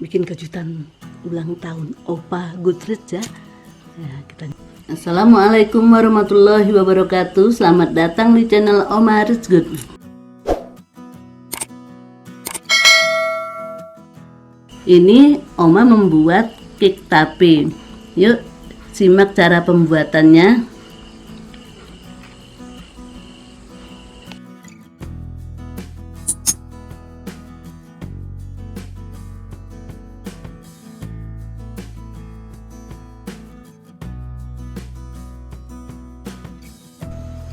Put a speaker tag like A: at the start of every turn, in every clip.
A: bikin kejutan ulang tahun Opa Goodreads ya. Assalamualaikum warahmatullahi wabarakatuh. Selamat datang di channel Oma Rich Good. Ini Oma membuat cake tape. Yuk simak cara pembuatannya.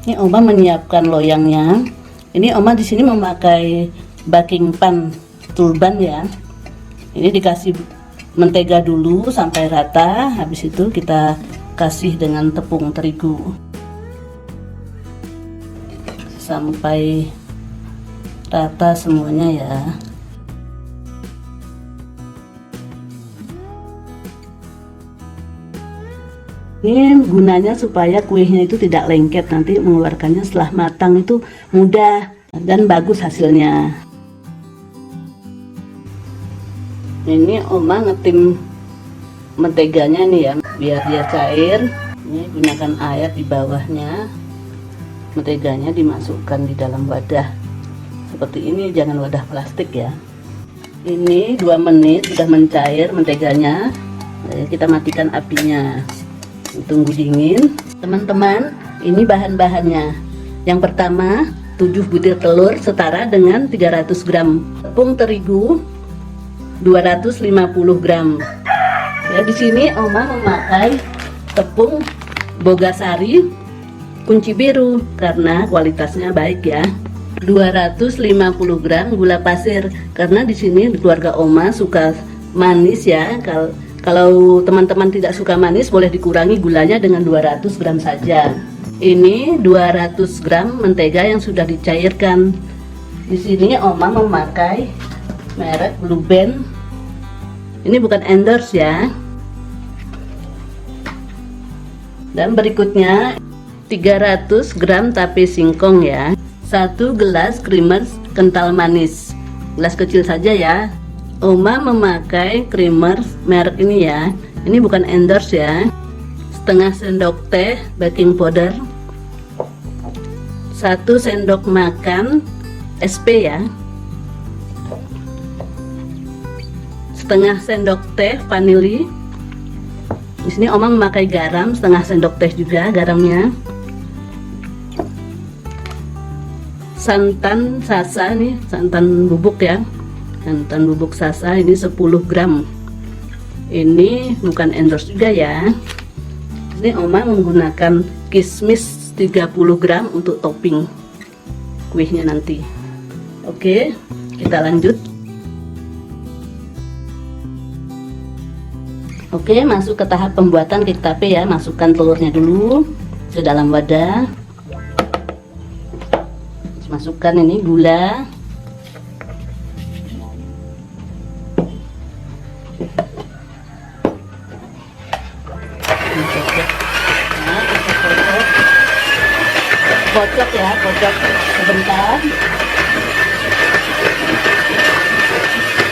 A: Ini Oma menyiapkan loyangnya. Ini Oma di sini memakai baking pan turban ya. Ini dikasih mentega dulu sampai rata. Habis itu kita kasih dengan tepung terigu sampai rata semuanya ya. Ini gunanya supaya kuenya itu tidak lengket, nanti mengeluarkannya setelah matang itu mudah dan bagus hasilnya. Ini Oma ngetim menteganya nih ya, biar dia cair. Ini gunakan air di bawahnya. Menteganya dimasukkan di dalam wadah seperti ini, jangan wadah plastik ya. Ini 2 menit sudah mencair menteganya. Kita matikan apinya. Tunggu dingin. Teman-teman, ini bahan-bahannya. Yang pertama, 7 butir telur setara dengan 300 gram. Tepung terigu 250 gram. Ya, di sini Oma memakai tepung Bogasari kunci biru karena kualitasnya baik ya. 250 gram gula pasir karena di sini keluarga Oma suka manis ya. Kalau teman-teman tidak suka manis boleh dikurangi gulanya dengan 200 gram saja. Ini 200 gram mentega yang sudah dicairkan. Di sini Oma memakai merek Blue Band. Ini bukan endorse ya. Dan berikutnya 300 gram tape singkong ya. 1 gelas creamer kental manis. Gelas kecil saja ya. Oma memakai creamer merek ini ya. Ini bukan endorse ya. Setengah sendok teh baking powder. 1 sendok makan SP ya. Setengah sendok teh vanili. Di sini Oma memakai garam setengah sendok teh juga garamnya. Santan sasa nih, santan bubuk ya. Santan bubuk sasa ini 10 gram. Ini bukan endorse juga ya. Ini Oma menggunakan kismis 30 gram untuk topping kuenya nanti. Oke, kita lanjut. Oke, masuk ke tahap pembuatan cake tape ya. Masukkan telurnya dulu ke dalam wadah. Masukkan ini gula. Kocok ya, kocok sebentar.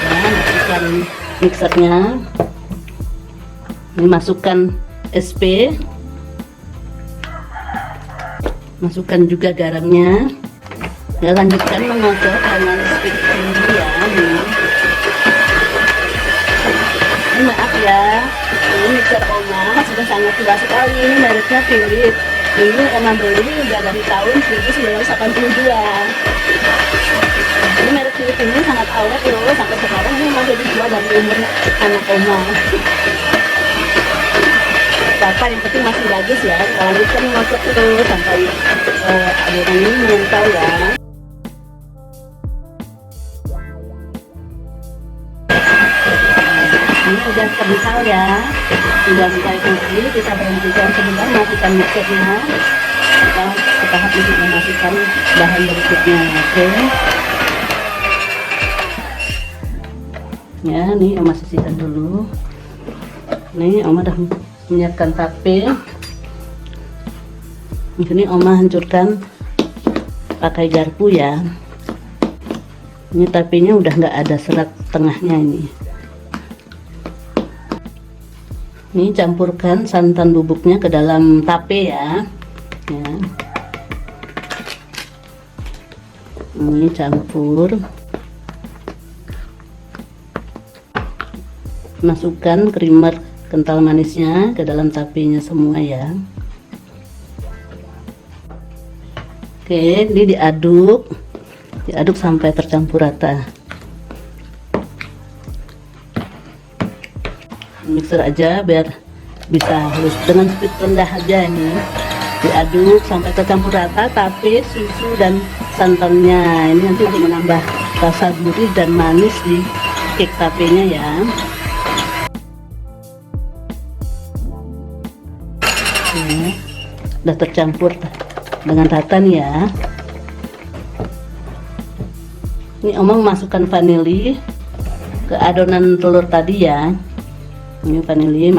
A: Nah, masukkan mixernya. Ini masukkan SP. Masukkan juga garamnya. Ya, lanjutkan mengocok dengan stick ini ya. Ini maaf ya, ini mixer Oma sudah sangat tua sekali. Ini mereknya Philips. Ini Oma beli udah dari tahun 1982. Ini merek Philips ini sangat awet loh, sampai sekarang ini masih dijual dari umur anak Oma. Apa yang penting masih bagus ya. Kalau kita ngocok terus sampai adonan ini mengental ya. Ini udah kental ya, sudah mulai putih. Kita berhentikan sebentar, matikan mixernya. Kita ke tahap ini memasukkan bahan berikutnya. Oke. Ya, nih Oma sisihkan dulu. Nih Oma udah menyiapkan tape. Di sini Oma hancurkan pakai garpu ya. Ini tapenya udah nggak ada serat tengahnya ini. Ini campurkan santan bubuknya ke dalam tape ya. Ini campur. Masukkan creamer kental manisnya ke dalam tapenya semua ya. Oke, ini diaduk sampai tercampur rata. Mixer aja biar bisa halus dengan speed rendah aja. Ini diaduk sampai tercampur rata tape, susu dan santannya. Ini nanti untuk menambah rasa gurih dan manis di cake tapenya ya. Udah tercampur dengan rata nih ya. Ini Oma masukkan vanili ke adonan telur tadi ya. Ini vanili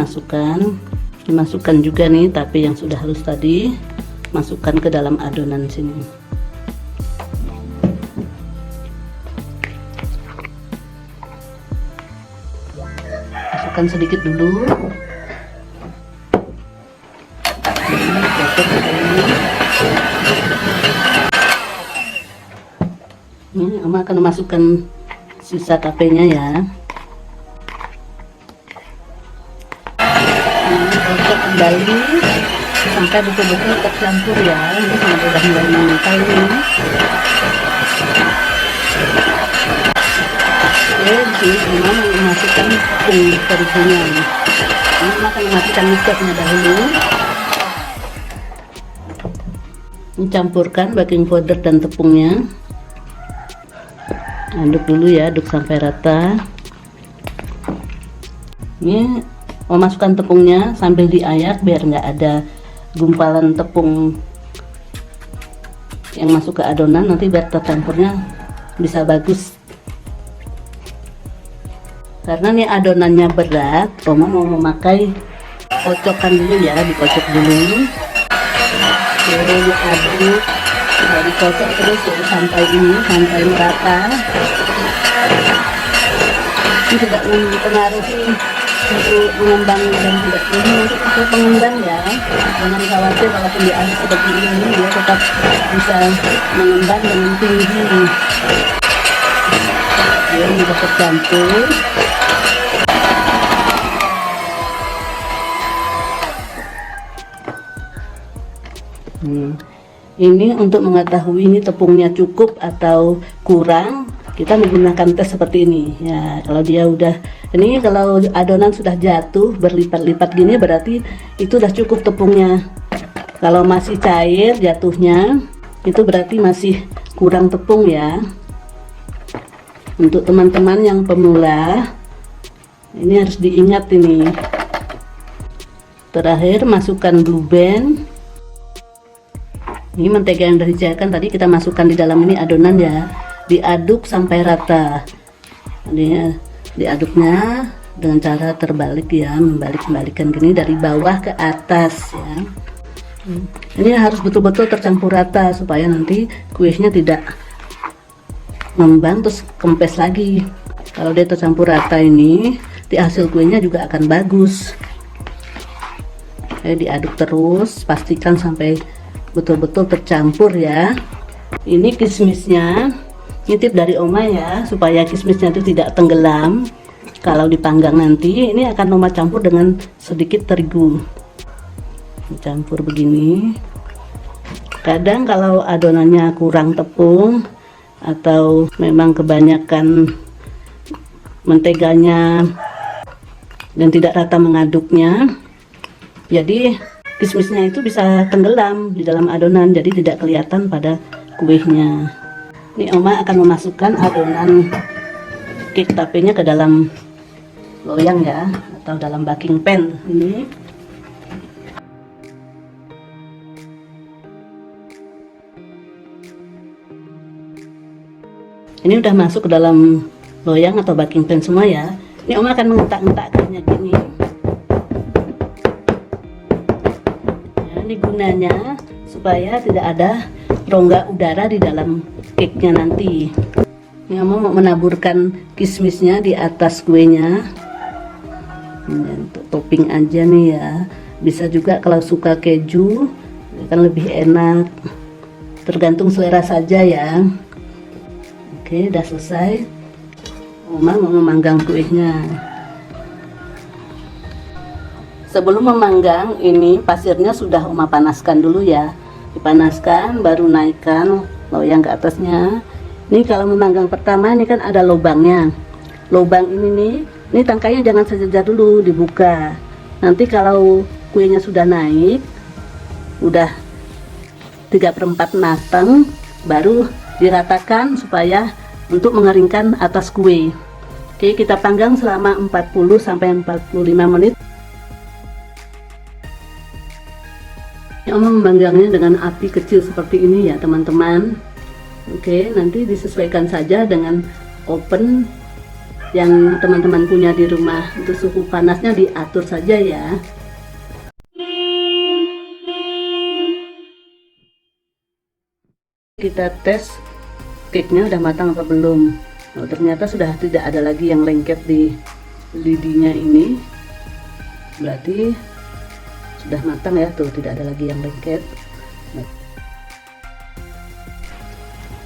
A: dimasukkan juga nih tape yang sudah halus tadi, masukkan ke dalam adonan sini. Masukkan sedikit dulu. Ini Oma akan memasukkan sisa tapenya ya. Kocok kembali sampai betul-betul tercampur ya. Ini sudah mulai mengental ini. Oke, di sini Oma memasukkan tepung terigunya. Ini Oma akan memasukkan mixernya dahulu. Mencampurkan baking powder dan tepungnya. Aduk dulu ya, aduk sampai rata. Ini memasukkan tepungnya sambil diayak biar nggak ada gumpalan tepung yang masuk ke adonan, nanti biar tercampurnya bisa bagus. Karena nih adonannya berat, Oma mau memakai kocokan dulu ya, dikocok dulu. Lalu diaduk, dikocok terus sampai merata. Ini tidak mempengaruhi untuk mengembang dan tidak ini untuk pengembang ya. Jangan khawatir walaupun di air seperti ini dia tetap bisa mengembang dengan tinggi. Dia sudah tercampur. Ini untuk mengetahui ini tepungnya cukup atau kurang, kita menggunakan tes seperti ini ya. Kalau dia udah ini, kalau adonan sudah jatuh berlipat-lipat gini berarti itu udah cukup tepungnya. Kalau masih cair jatuhnya itu berarti masih kurang tepung ya. Untuk teman-teman yang pemula ini harus diingat ini. Terakhir masukkan blue band. Ini mentega yang sudah dicairkan tadi kita masukkan di dalam ini adonan ya. Diaduk sampai rata. Ini diaduknya dengan cara terbalik ya, membalik-balikkan gini dari bawah ke atas ya. Ini harus betul-betul tercampur rata supaya nanti kuenya tidak mengembang terus kempes lagi. Kalau dia tercampur rata ini, di hasil kuenya juga akan bagus. Diaduk terus, pastikan sampai betul-betul tercampur ya. Ini kismisnya, nitip dari Oma ya, supaya kismisnya itu tidak tenggelam kalau dipanggang nanti. Ini akan Oma campur dengan sedikit terigu, campur begini. Kadang kalau adonannya kurang tepung atau memang kebanyakan menteganya dan tidak rata mengaduknya, jadi kismisnya itu bisa tenggelam di dalam adonan, jadi tidak kelihatan pada kuenya. Ini Oma akan memasukkan adonan cake tapenya ke dalam loyang ya, atau dalam baking pan ini. Ini udah masuk ke dalam loyang atau baking pan semua ya. Ini Oma akan mengentak-entakkannya gini. Ini gunanya supaya tidak ada rongga udara di dalam cake-nya nanti. Ini Oma mau menaburkan kismisnya di atas kuenya. Ini untuk topping aja nih ya. Bisa juga kalau suka keju kan lebih enak, tergantung selera saja ya. Oke, udah selesai. Oma mau memanggang kuenya. Sebelum memanggang, ini pasirnya sudah Oma panaskan dulu ya. Dipanaskan, baru naikkan loyang ke atasnya. Ini kalau memanggang pertama, ini kan ada lubangnya. Lubang ini tangkainya jangan sejajar dulu, dibuka. Nanti kalau kuenya sudah naik, udah 3/4 matang, baru diratakan supaya untuk mengeringkan atas kue. Oke, kita panggang selama 40 sampai 45 menit. Oma memanggangnya dengan api kecil seperti ini ya teman-teman. Oke, nanti disesuaikan saja dengan oven yang teman-teman punya di rumah. Untuk suhu panasnya diatur saja ya. Kita tes cake-nya udah matang apa belum. Oh, ternyata sudah tidak ada lagi yang lengket di lidinya ini. Berarti sudah matang ya, tuh tidak ada lagi yang lengket.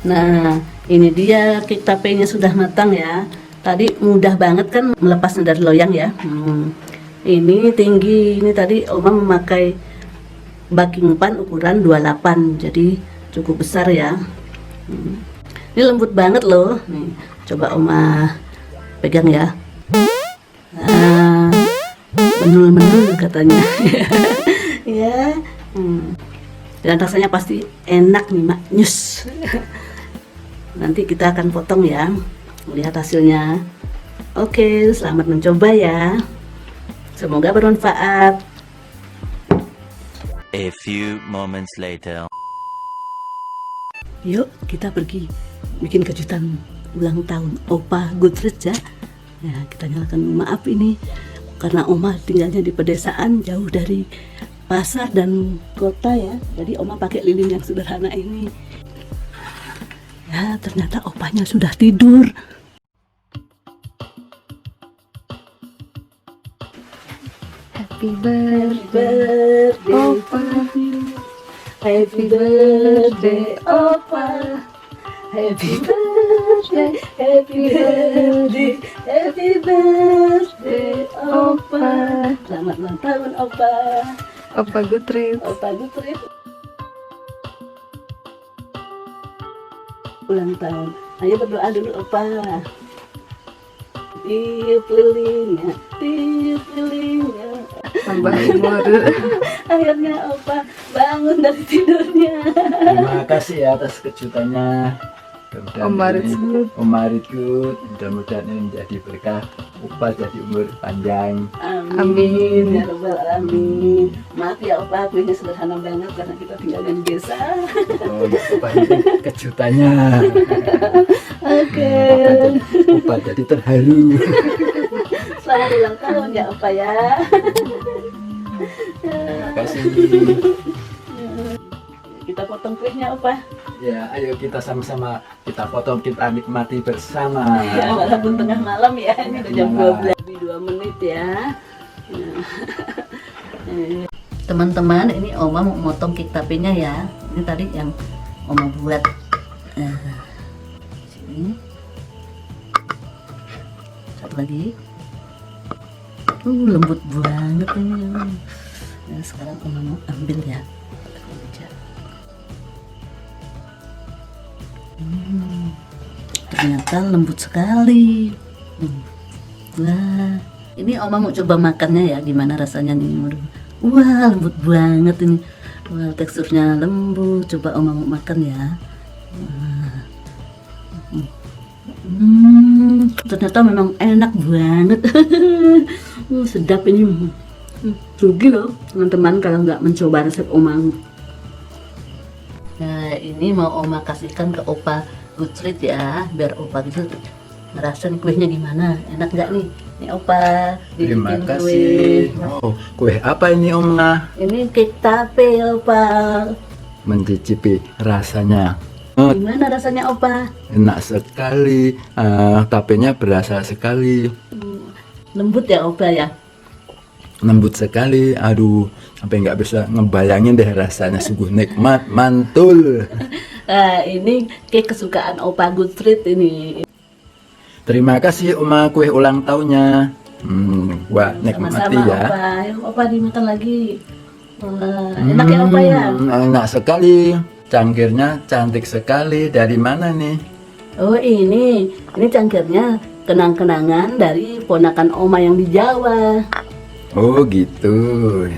A: Nah, ini dia cake tape-nya sudah matang ya. Tadi mudah banget kan melepasnya dari loyang ya. Ini tinggi, ini tadi Oma memakai baking pan ukuran 28, jadi cukup besar ya. Ini lembut banget loh. Nih, coba Oma pegang ya. Menul-menul katanya. Ya. Dan rasanya pasti enak nih maknyus. Nanti kita akan potong ya. Lihat hasilnya. Oke, selamat mencoba ya. Semoga bermanfaat.
B: A few moments later.
A: Yuk kita pergi bikin kejutan ulang tahun Opa Goodrich ya. Ya, kita nyalakan. Maaf ini karena Oma tinggalnya di pedesaan jauh dari pasar dan kota ya. Jadi Oma pakai lilin yang sederhana ini. Ya, ternyata opanya sudah tidur.
C: Happy birthday,
A: Opa. Happy birthday, Opa. Happy birthday, happy birthday, happy birthday, Opa. Selamat ulang tahun, Opa.
C: Opa Goodrich.
A: Opa Goodrich. Ulang tahun. Ayo berdoa dulu, Opa. Tiup lilinnya, tiup lilinnya.
C: Tambah umur.
A: Akhirnya Opa bangun dari tidurnya.
D: Terima kasih ya atas kejutannya.
C: Om Marit Good.
D: Om Marit Good. Mudah-mudahan ini menjadi berkah. Opa jadi umur panjang.
C: Amin.
A: Ya Rabbal alamin. Maaf ya Opa, kuenya sederhana banget karena kita tinggal di desa.
D: Oh, Opa ini kejutannya.
A: Oke.
D: Opa jadi terharu.
A: Selamat ulang tahun ya Opa ya.
D: Terima kasih.
A: Kita potong kuenya Opa.
D: Ya, ayo kita sama-sama kita potong, kita nikmati bersama.
A: Ya, walaupun tengah malam ya, ini udah jam 12 lebih 2 menit ya. Teman-teman, ini Oma mau motong cake tape-nya ya. Ini tadi yang Oma buat. Sini. Satu lagi. Lembut banget ini. Nah, sekarang Oma mau ambil ya. Ternyata lembut sekali. Wah, ini Oma mau coba makannya ya, gimana rasanya nih. Wah, lembut banget ini. Wah, teksturnya lembut. Coba Oma mau makan ya. Ternyata memang enak banget. Sedap ini. Rugi loh teman-teman kalau nggak mencoba resep Oma. Nah, ini mau Oma kasihkan ke Opa Goodrich ya, biar Opa gitu ngerasain kuenya gimana, enak nggak nih? Ini Opa
D: Terima
A: dibikin
D: kasih.
A: kue.
D: Oh, kue apa ini Oma?
A: Ini cake tape Opa.
D: Mencicipi rasanya.
A: Gimana rasanya Opa?
D: Enak sekali. Tapenya berasa sekali.
A: Lembut ya Opa ya.
D: lembut sekali. Aduh, sampai nggak bisa ngebayangin deh rasanya, sungguh nikmat, mantul.
A: Ini cake kesukaan Opa Gutrit ini.
D: Terima kasih Oma kue ulang tahunnya. Wah, nikmati
A: Sama-sama
D: ya.
A: Opa. Ayo, Opa dimakan lagi. Wah, enak ya Opa ya?
D: Enak sekali. Cangkirnya cantik sekali. Dari mana nih?
A: Oh ini cangkirnya kenang-kenangan dari ponakan Oma yang di Jawa.
D: Oh gitu.